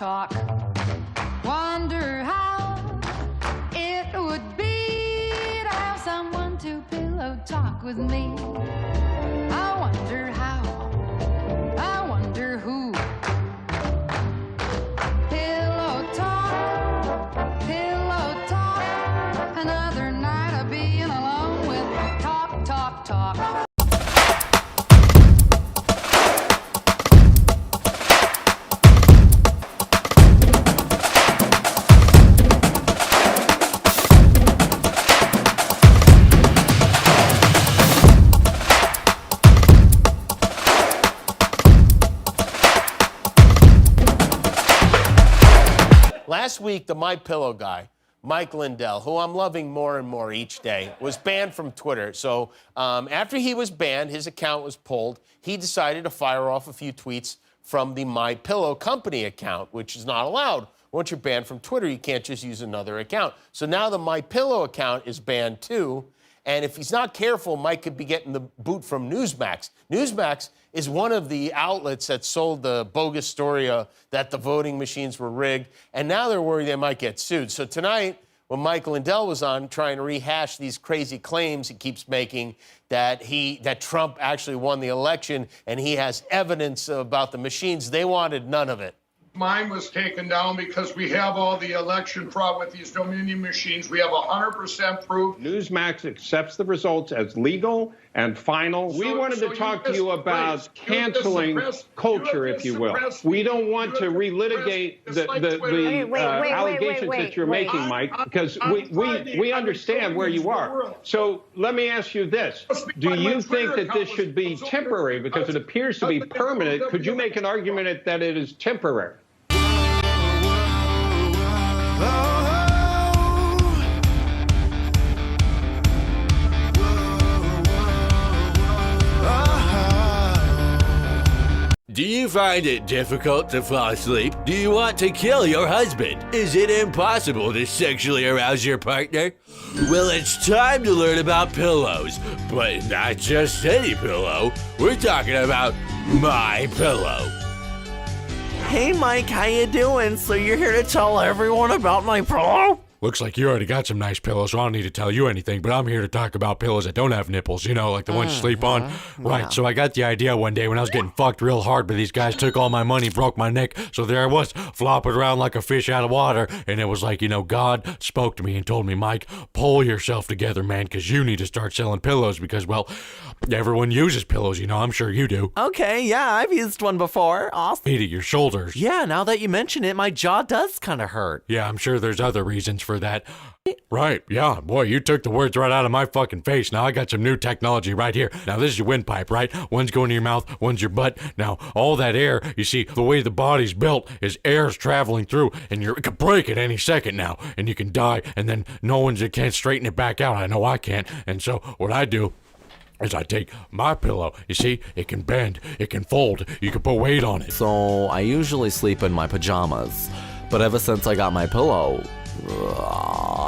talk. Wonder how it would be to have someone to pillow talk with me. I wonder how, I wonder who. Pillow talk, another night of being alone with talk, talk, talk. Last week, the MyPillow guy, Mike Lindell, who I'm loving more and more each day, was banned from Twitter. So after he was banned, his account was pulled. He decided to fire off a few tweets from the MyPillow company account, which is not allowed. Once you're banned from Twitter, you can't just use another account. So now the MyPillow account is banned too. And if he's not careful, Mike could be getting the boot from Newsmax. Newsmax is one of the outlets that sold the bogus story that the voting machines were rigged. And now they're worried they might get sued. So tonight, when Mike Lindell was on trying to rehash these crazy claims he keeps making that Trump actually won the election and he has evidence about the machines, they wanted none of it. Mine was taken down because we have all the election fraud with these Dominion machines. We have 100% proof. Newsmax accepts the results as legal and final. We wanted to talk to you about canceling culture, if you will. We don't want to relitigate the allegations that you're making, Mike, because we understand where you are. So let me ask you this. Do you think that this should be temporary because it appears to be permanent? Could you make an argument that it is temporary? Do you find it difficult to fall asleep? Do you want to kill your husband? Is it impossible to sexually arouse your partner? Well, it's time to learn about pillows, but not just any pillow. We're talking about MyPillow. Hey Mike, how you doing? So you're here to tell everyone about my pillow? Looks like you already got some nice pillows, so I don't need to tell you anything, but I'm here to talk about pillows that don't have nipples, you know, like the ones you sleep on. Right, so I got the idea one day when I was getting fucked real hard, but these guys took all my money, broke my neck, so there I was, flopping around like a fish out of water, and it was like, you know, God spoke to me and told me, Mike, pull yourself together, man, because you need to start selling pillows because, well, everyone uses pillows, you know, I'm sure you do. Okay, yeah, I've used one before. Awesome. Feet at your shoulders. Yeah, now that you mention it, my jaw does kind of hurt. Yeah, I'm sure there's other reasons for that. Right, yeah, boy, you took the words right out of my fucking face. Now I got some new technology right here. Now this is your windpipe, right? One's going to your mouth, one's your butt. Now, all that air, you see, the way the body's built is air's traveling through, and it could break at any second now, and you can die, and then no one can't straighten it back out. I know I can't. And so what I do is I take my pillow. You see, it can bend, it can fold, you can put weight on it. So I usually sleep in my pajamas, but ever since I got my pillow,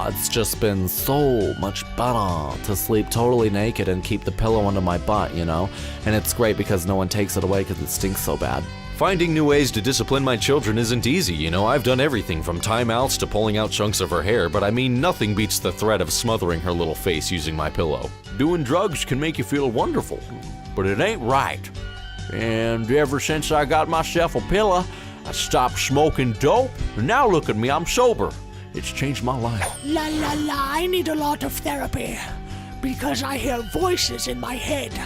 it's just been so much better to sleep totally naked and keep the pillow under my butt, you know? And it's great because no one takes it away because it stinks so bad. Finding new ways to discipline my children isn't easy, you know. I've done everything from timeouts to pulling out chunks of her hair, but I mean, nothing beats the threat of smothering her little face using my pillow. Doing drugs can make you feel wonderful, but it ain't right. And ever since I got myself a pillow, I stopped smoking dope, and now look at me, I'm sober. It's changed my life. La la la, I need a lot of therapy because I hear voices in my head.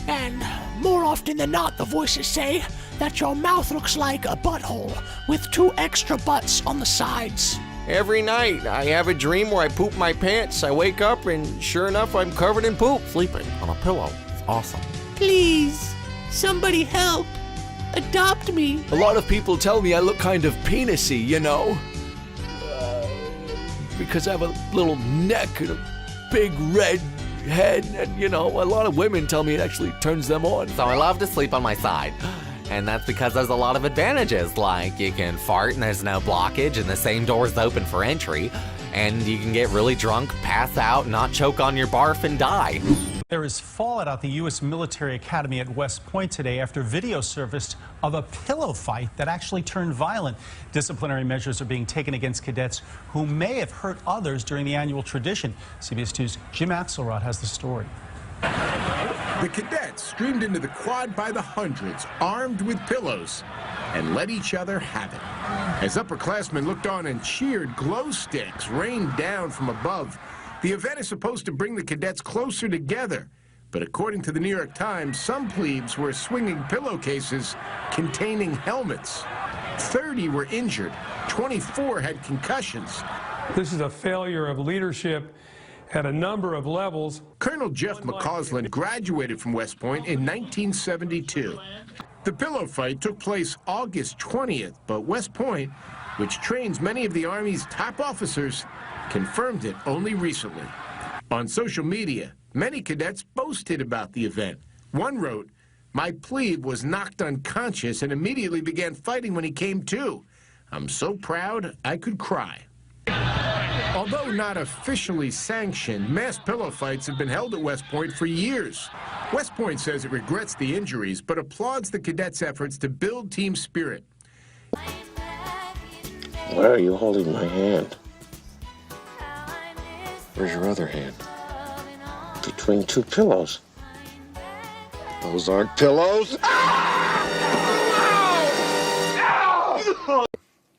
And more often than not, the voices say that your mouth looks like a butthole with 2 extra butts on the sides. Every night, I have a dream where I poop my pants. I wake up and sure enough, I'm covered in poop. Sleeping on a pillow is awesome. Please, somebody help. Adopt me. A lot of people tell me I look kind of penisy, you know? Because I have a little neck and a big red head, and you know, a lot of women tell me it actually turns them on. So I love to sleep on my side. And that's because there's a lot of advantages, like you can fart and there's no blockage and the same door's open for entry. and you can get really drunk, pass out, not choke on your barf, and die. There is fallout at the U.S. Military Academy at West Point today after video surfaced of a pillow fight that actually turned violent. Disciplinary measures are being taken against cadets who may have hurt others during the annual tradition. CBS 2's Jim Axelrod has the story. The cadets streamed into the quad by the hundreds, armed with pillows, and let each other have it. As upperclassmen looked on and cheered, glow sticks rained down from above. The event is supposed to bring the cadets closer together, but according to the New York Times, some plebes were swinging pillowcases containing helmets. 30 were injured, 24 had concussions. This is a failure of leadership at a number of levels. Colonel Jeff McCausland graduated from West Point in 1972. The pillow fight took place August 20th, but West Point, which trains many of the Army's top officers, confirmed it only recently. On social media, many cadets boasted about the event. One wrote, "My plebe was knocked unconscious and immediately began fighting when he came to. I'm so proud I could cry." Although not officially sanctioned, mass pillow fights have been held at West Point for years. West Point says it regrets the injuries, but applauds the cadets' efforts to build team spirit. Why are you holding my hand? Where's your other hand? Between two pillows. Those aren't pillows.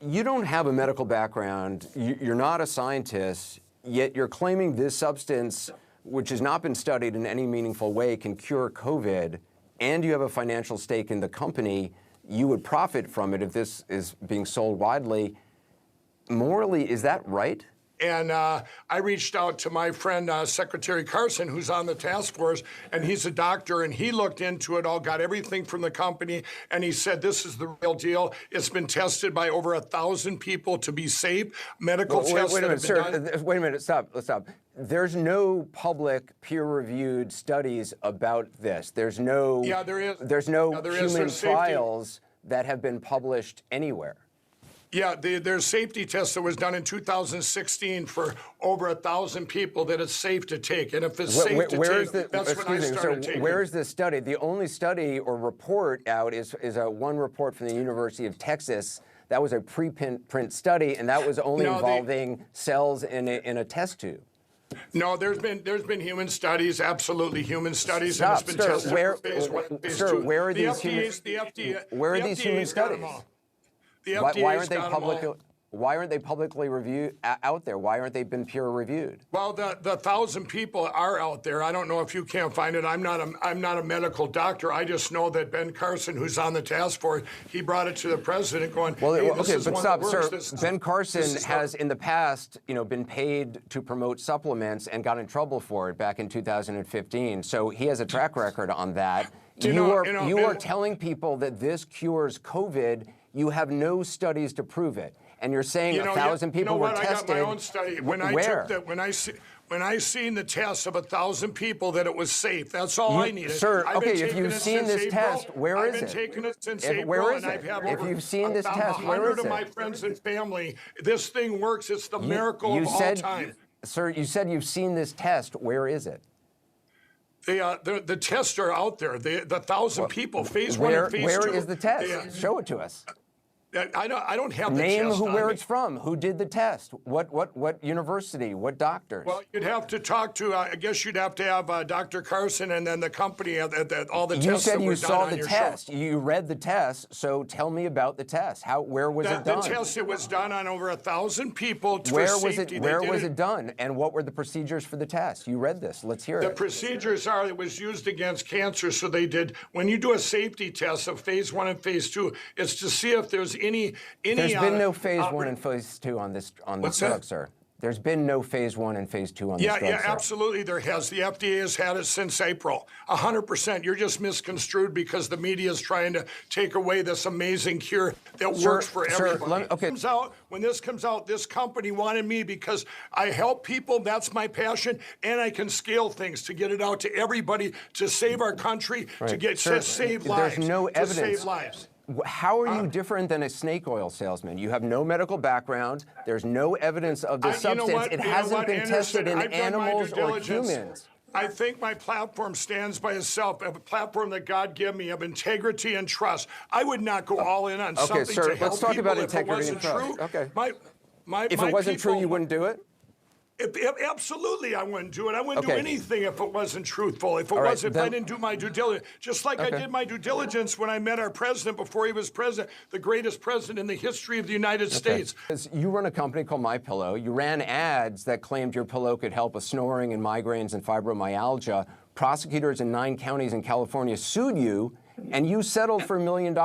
You don't have a medical background, you're not a scientist, yet you're claiming this substance, which has not been studied in any meaningful way, can cure COVID, and you have a financial stake in the company. You would profit from it if this is being sold widely. Morally, is that right? And I reached out to my friend, Secretary Carson, who's on the task force, and he's a doctor, and he looked into it all, got everything from the company, and he said, this is the real deal. It's been tested by over 1,000 people to be safe. Medical tests wait a minute, that have been sir. done. Wait a minute, stop. There's no public peer-reviewed studies about this. There's no, There's no human trials that have been published anywhere. Yeah, there's safety tests that was done in 2016 for over 1,000 people that it's safe to take. And if it's safe to take, that's when I started taking it. Where is this study? The only study or report out is one report from the University of Texas. That was a preprint study, and that was only involving cells in a test tube. No, there's been human studies, absolutely human studies, and it's been tested for phase 1 and phase 2. Where are these human studies? Why aren't they publicly reviewed out there? Why aren't they been peer reviewed? Well, the 1,000 people are out there. I don't know if you can't find it. I'm not a medical doctor. I just know that Ben Carson, who's on the task force, he brought it to the president, going, well, hey, okay, but stop, sir. Ben Carson has in the past, been paid to promote supplements and got in trouble for it back in 2015. So he has a track record on that. You are telling people that this cures COVID. You have no studies to prove it, and you're saying 1,000 people were tested. I got my own study. When I seen the test of 1,000 people that it was safe, that's all I needed. Sir, okay, if you've seen this test, where is it? I've been taking it since April. Where is and it? I've had If over you've seen this test, where is it? 100 of my friends and family. This thing works. It's the miracle of all time. Sir, you said you've seen this test. Where is it? The tests are out there. The 1,000 people, phase 1 and phase 2. Where is the test? Show it to us. I don't have the Name test where it's from. Who did the test? What university? What doctors? Well, you'd have to talk to. I guess you'd have to have Dr. Carson and then the company. All the tests. You said you saw the your test. Show. You read the test. So tell me about the test. Where was it done? The test, it was done on over 1,000 people. Where was it done? And what were the procedures for the test? You read this. Let's hear it. The procedures are it was used against cancer. So they did when you do a safety test of phase 1 and phase 2, it's to see if there's any. There's been no phase 1 and phase 2 on this drug, sir. There's been no phase 1 and phase 2 on this drug, Yeah, sir. absolutely there has. The FDA has had it since April. 100%. You're just misconstrued because the media is trying to take away this amazing cure that works for everybody. When this comes out, this company wanted me because I help people. That's my passion, and I can scale things to get it out to everybody to save our country, to save lives. There's no evidence. To save lives. How are you different than a snake oil salesman? You have no medical background. There's no evidence of this substance. It hasn't been tested in animals or humans. I think my platform stands by itself, a platform that God gave me of integrity and trust. I would not go all in on something sir, to help let's talk about people integrity and trust. True. Okay. If it wasn't true, you wouldn't do it? Absolutely, I wouldn't do it. I wouldn't do Okay. anything if it wasn't truthful. If I didn't do my due diligence, just like I did my due diligence when I met our president before he was president, the greatest president in the history of the United States. Because you run a company called MyPillow. You ran ads that claimed your pillow could help with snoring and migraines and fibromyalgia. Prosecutors in 9 counties in California sued you, and you settled for $1 million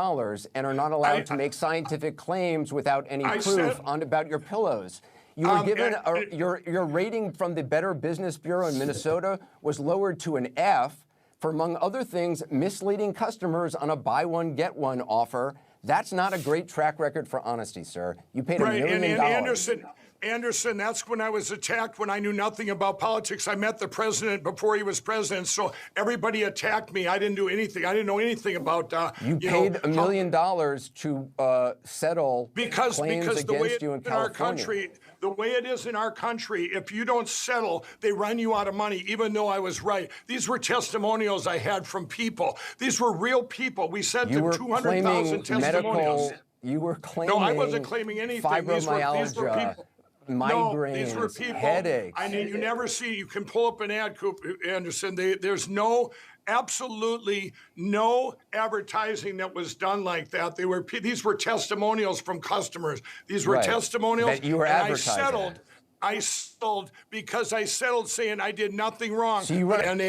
and are not allowed to make scientific claims without any proof about your pillows. You were given your rating from the Better Business Bureau in Minnesota was lowered to an F for, among other things, misleading customers on a buy one, get one offer. That's not a great track record for honesty, sir. You paid $1 million. And Anderson, that's when I was attacked when I knew nothing about politics. I met the president before he was president, so everybody attacked me. I didn't do anything. I didn't know anything about. You paid $1 million to settle claims against you in California. The way it is in our country, if you don't settle, they run you out of money, even though I was right. These were testimonials I had from people. These were real people. We sent them 200,000 testimonials. You were claiming No, I wasn't claiming anything. Fibromyalgia, these were people. migraines, these were people, headaches. I mean, you never see, you can pull up an ad, Anderson. There's absolutely no advertising that was done like that. These were testimonials from customers. These were testimonials. That you were advertising. I settled because I settled saying I did nothing wrong. So and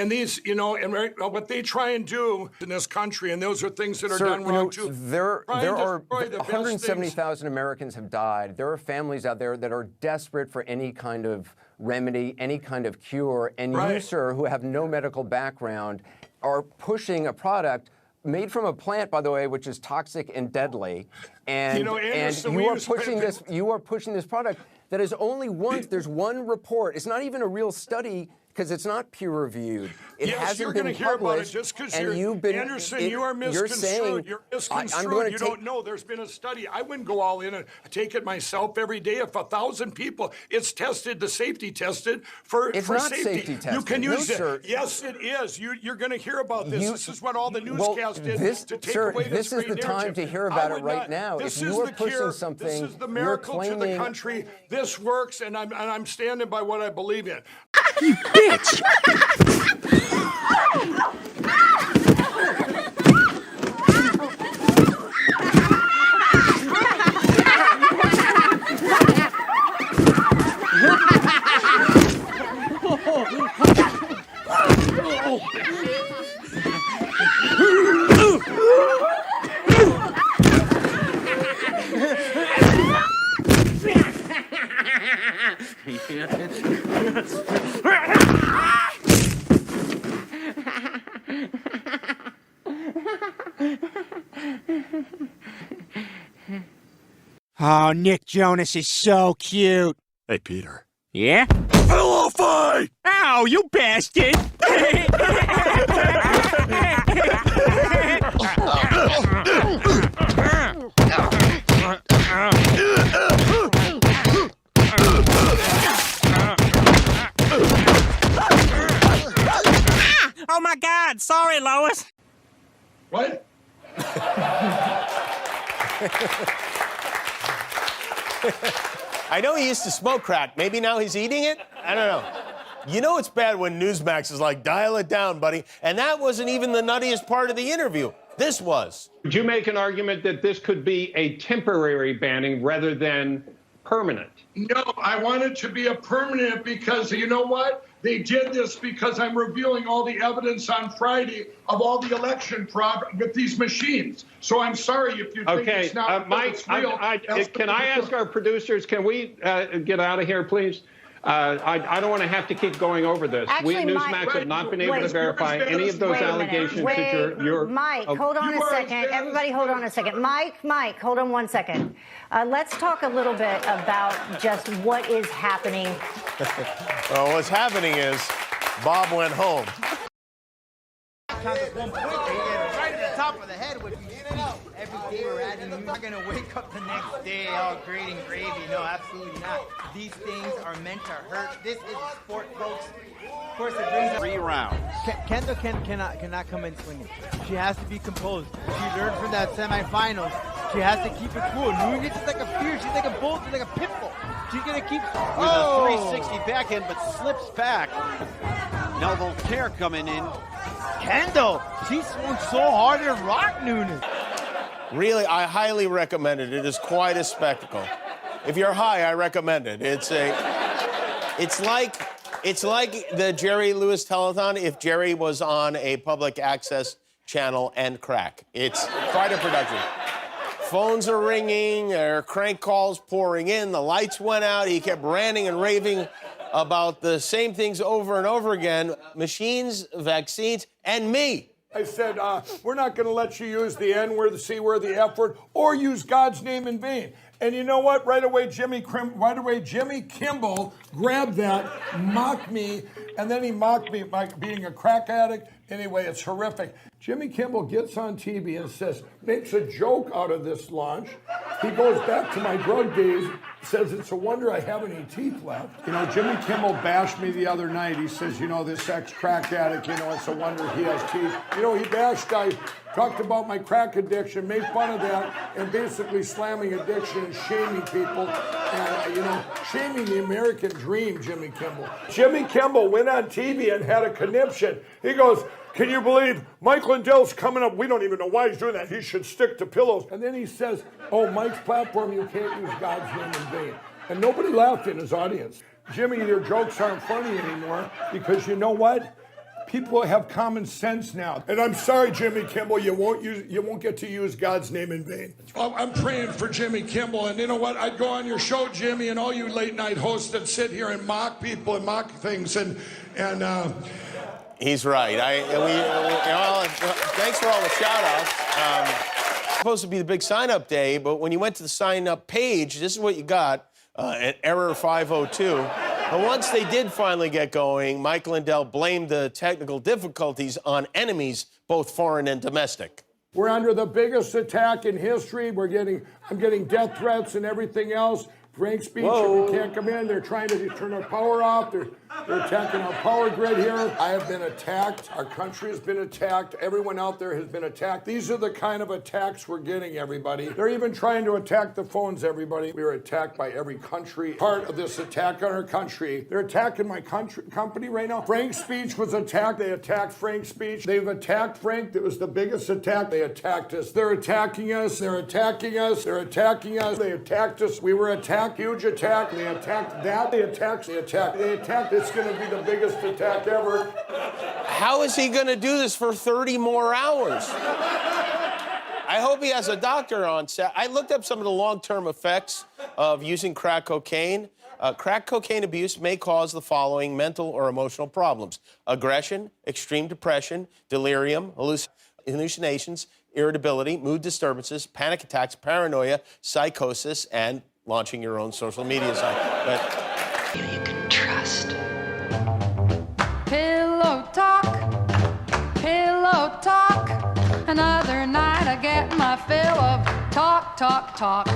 these, what they try and do in this country, and those are things that are done wrong too. There are 170,000 Americans have died. There are families out there that are desperate for any kind of remedy, any kind of cure. And you, sir, who have no medical background, are pushing a product made from a plant, by the way, which is toxic and deadly. And, Anderson, you are pushing this product that is only there's one report. It's not even a real study because it's not peer-reviewed. It hasn't been published. About it just because Anderson, you are misconstrued. You're misconstrued. You don't know. There's been a study. I wouldn't go all in and take it myself every day. If 1,000 people, it's tested, the safety tested for safety tested. You can use it. Sir. Yes, it is. You're going to hear about this. This is what all the newscasts did to take away this is the time to hear about it right now. This if you are pushing something, this is the miracle to the country. This works, and I'm standing by what I believe in. You bitch! Oh, Nick Jonas is so cute. Hey, Peter. Yeah? Pillow fight! Ow, you bastard! Oh my God! Sorry, Lois. What? I know he used to smoke crack. Maybe now he's eating it? I don't know. You know it's bad when Newsmax is like, dial it down, buddy. And that wasn't even the nuttiest part of the interview. This was. Would you make an argument that this could be a temporary banning rather than permanent? No, I want it to be a permanent because you know what? They did this because I'm revealing all the evidence on Friday of all the election fraud with these machines. So I'm sorry if you think it's not Mike, it's real. Can I ask our producers, can we get out of here, please? I don't want to have to keep going over this. Actually, we at Newsmax have not been able to verify any of those allegations that you're... Mike, hold on a second. Everybody hold on a second. Mike, hold on 1 second. Let's talk a little bit about just what is happening. Well, what's happening is Bob went home. top of the head with you. Every day we're adding, you're not gonna wake up the next day all great and gravy. No, absolutely not. These things are meant to hurt. This is sport, folks. Of course, it brings 3 rounds. Kendall cannot come in swinging. She has to be composed. She learned from that semifinals. She has to keep it cool. Nunez is like a fear. She's like a bull. She's like a pit bull. She's gonna keep. With a 360 backhand, but slips back. Now Voltaire coming in. Kendall, she swung so hard and rocked Nunez. Really, I highly recommend it. It is quite a spectacle. If you're high, I recommend it. It's like the Jerry Lewis telethon if Jerry was on a public access channel and crack. It's quite a production. Phones are ringing, there are crank calls pouring in, the lights went out, he kept ranting and raving about the same things over and over again. Machines, vaccines, and me. I said, we're not going to let you use the N-word, the C-word, the F-word, or use God's name in vain. And you know what? Right away, Jimmy Kimmel grabbed that, mocked me, and then he mocked me by being a crack addict. Anyway, it's horrific. Jimmy Kimmel gets on TV and makes a joke out of this launch. He goes back to my drug days, says it's a wonder I have any teeth left. You know, Jimmy Kimmel bashed me the other night. He says, you know, this ex-crack addict, you know, it's a wonder he has teeth. You know, he bashed, I talked about my crack addiction, made fun of that, and basically slamming addiction and shaming people, and, you know, shaming the American dream, Jimmy Kimmel. Jimmy Kimmel went on TV and had a conniption. He goes, can you believe Mike Lindell's coming up? We don't even know why he's doing that. He should stick to pillows. And then he says, oh, Mike's platform, you can't use God's name in vain. And nobody laughed in his audience. Jimmy, your jokes aren't funny anymore because you know what? People have common sense now. And I'm sorry, Jimmy Kimmel, you won't get to use God's name in vain. I'm praying for Jimmy Kimmel, and you know what? I'd go on your show, Jimmy, and all you late night hosts that sit here and mock people and mock things and He's right. Thanks for all the shout-outs. Supposed to be the big sign-up day, but when you went to the sign-up page, this is what you got, an error 502. And once they did finally get going, Mike Lindell blamed the technical difficulties on enemies, both foreign and domestic. We're under the biggest attack in history. I'm getting death threats and everything else. Frank speech, we can't come in. They're trying to turn our power off. They're attacking our power grid here. I have been attacked. Our country has been attacked. Everyone out there has been attacked. These are the kind of attacks we're getting, everybody. They're even trying to attack the phones, everybody. We are attacked by every country. Part of this attack on our country. They're attacking my company right now. Frank's speech was attacked. They attacked Frank's speech. They've attacked Frank. That was the biggest attack. They attacked us. They're attacking us. They're attacking us. They're attacking us. They attacked us. We were attacked. Huge attack. They attacked that. They attacked. They attacked. They attacked. It's going to be the biggest attack ever. How is he going to do this for 30 more hours? I hope he has a doctor on set. I looked up some of the long-term effects of using crack cocaine. Crack cocaine abuse may cause the following mental or emotional problems: aggression, extreme depression, delirium, hallucinations, irritability, mood disturbances, panic attacks, paranoia, psychosis, and launching your own social media site. You can trust. Pillow talk, pillow talk. Another night I get my fill of talk, talk, talk.